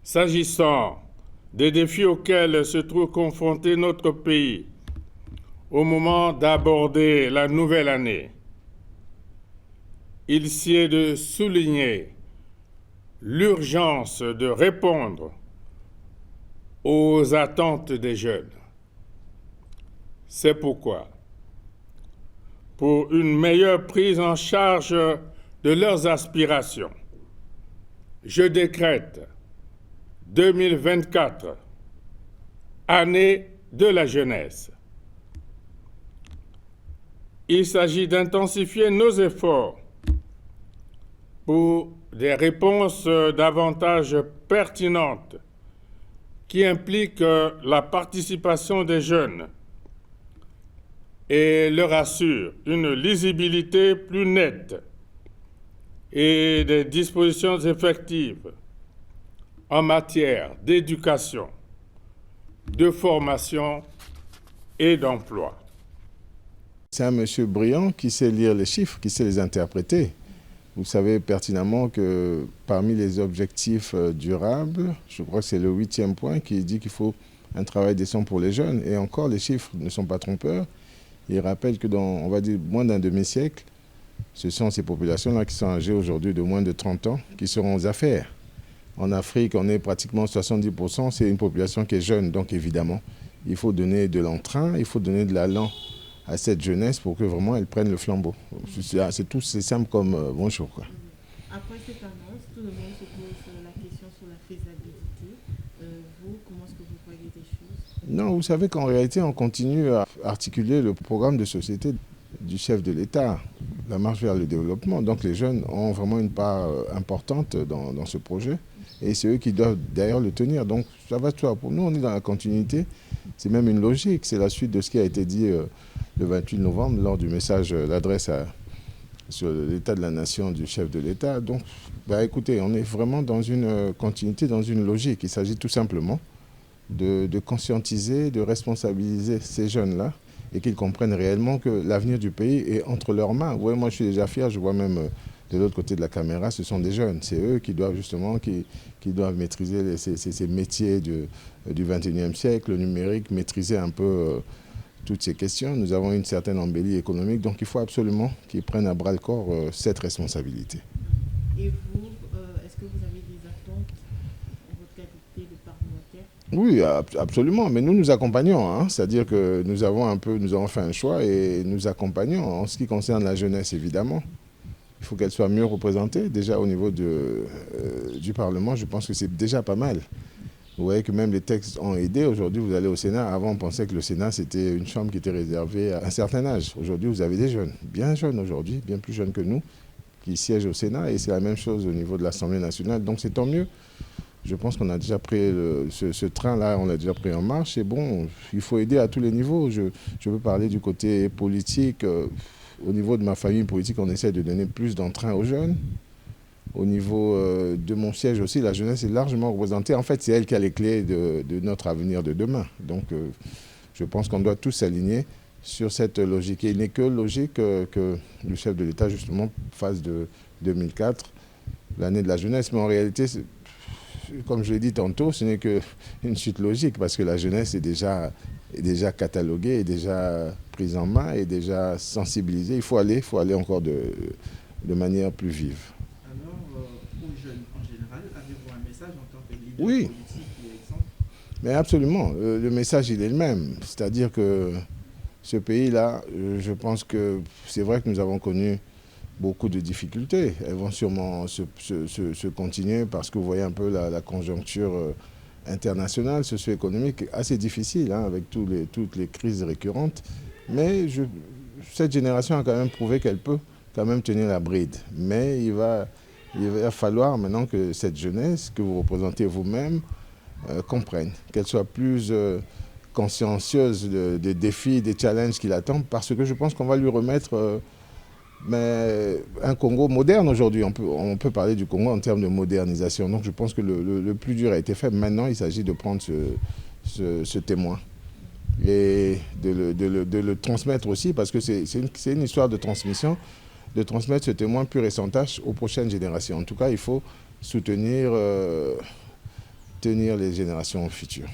S'agissant des défis auxquels se trouve confronté notre pays au moment d'aborder la nouvelle année, il sied de souligner l'urgence de répondre aux attentes des jeunes. C'est pourquoi, pour une meilleure prise en charge de leurs aspirations, je décrète 2024, année de la jeunesse. Il s'agit d'intensifier nos efforts pour des réponses davantage pertinentes qui impliquent la participation des jeunes et leur assurent une lisibilité plus nette et des dispositions effectives en matière d'éducation, de formation et d'emploi. C'est un monsieur brillant qui sait lire les chiffres, qui sait les interpréter. Vous savez pertinemment que parmi les objectifs durables, je crois que c'est le 8e point qui dit qu'il faut un travail décent pour les jeunes. Et encore, les chiffres ne sont pas trompeurs. Il rappelle que dans, on va dire, moins d'un demi-siècle, ce sont ces populations-là qui sont âgées aujourd'hui de moins de 30 ans qui seront aux affaires. En Afrique, on est pratiquement 70%, c'est une population qui est jeune. Donc évidemment, il faut donner de l'entrain, il faut donner de l'allant à cette jeunesse pour que vraiment elle prenne le flambeau. C'est simple comme bonjour, quoi. Après cette annonce, tout le monde se pose la question sur la faisabilité. Vous, comment est-ce que vous voyez des choses? Non, vous savez qu'en réalité, on continue à articuler le programme de société du chef de l'État, la marche vers le développement. Donc les jeunes ont vraiment une part importante dans ce projet. Et c'est eux qui doivent d'ailleurs le tenir. Donc ça va de soi. Pour nous, on est dans la continuité. C'est même une logique. C'est la suite de ce qui a été dit le 28 novembre lors du message, l'adresse sur l'état de la nation du chef de l'État. Donc, écoutez, on est vraiment dans une continuité, dans une logique. Il s'agit tout simplement de conscientiser, de responsabiliser ces jeunes-là et qu'ils comprennent réellement que l'avenir du pays est entre leurs mains. Ouais, moi, je suis déjà fier. Je vois même de l'autre côté de la caméra, ce sont des jeunes. C'est eux qui doivent justement qui doivent maîtriser ces métiers du 21e siècle, le numérique, maîtriser un peu toutes ces questions. Nous avons une certaine embellie économique, donc il faut absolument qu'ils prennent à bras-le-corps cette responsabilité. Et vous, est-ce que vous avez des attentes en votre qualité de parlementaire? Oui, absolument, mais nous accompagnons, hein. C'est-à-dire que nous avons fait un choix et nous accompagnons en ce qui concerne la jeunesse, évidemment. Il faut qu'elle soit mieux représentée. Déjà au niveau du Parlement, je pense que c'est déjà pas mal. Vous voyez que même les textes ont aidé. Aujourd'hui, vous allez au Sénat. Avant, on pensait que le Sénat, c'était une chambre qui était réservée à un certain âge. Aujourd'hui, vous avez des jeunes, bien jeunes aujourd'hui, bien plus jeunes que nous, qui siègent au Sénat. Et c'est la même chose au niveau de l'Assemblée nationale. Donc c'est tant mieux. Je pense qu'on a déjà pris ce train-là, on l'a déjà pris en marche. Et bon, il faut aider à tous les niveaux. Je veux parler du côté politique. Au niveau de ma famille politique, on essaie de donner plus d'entrain aux jeunes. Au niveau de mon siège aussi, la jeunesse est largement représentée. En fait, c'est elle qui a les clés de notre avenir de demain. Donc, je pense qu'on doit tous s'aligner sur cette logique. Et il n'est que logique que le chef de l'État, justement, fasse de 2004 l'année de la jeunesse. Mais en réalité, comme je l'ai dit tantôt, ce n'est qu'une suite logique parce que la jeunesse est déjà cataloguée, est déjà prise en main, est déjà sensibilisée. Il faut aller encore de manière plus vive. Alors, aux jeunes en général, avez-vous un message en tant que leader Oui. politique et exemple? Mais absolument, le message il est le même. C'est-à-dire que ce pays-là, je pense que c'est vrai que nous avons connu beaucoup de difficultés. Elles vont sûrement se continuer parce que vous voyez un peu la conjoncture internationale, socio-économique assez difficile, hein, avec toutes les crises récurrentes. Mais cette génération a quand même prouvé qu'elle peut quand même tenir la bride. Mais il va falloir maintenant que cette jeunesse que vous représentez vous-même comprenne, qu'elle soit plus consciencieuse des défis, des challenges qui l'attendent, parce que je pense qu'on va lui remettre un Congo moderne aujourd'hui. On peut parler du Congo en termes de modernisation. Donc je pense que le plus dur a été fait. Maintenant, il s'agit de prendre ce témoin et de le transmettre aussi, parce que c'est une histoire de transmission, de transmettre ce témoin pur et sans tâche aux prochaines générations. En tout cas, il faut soutenir tenir les générations futures.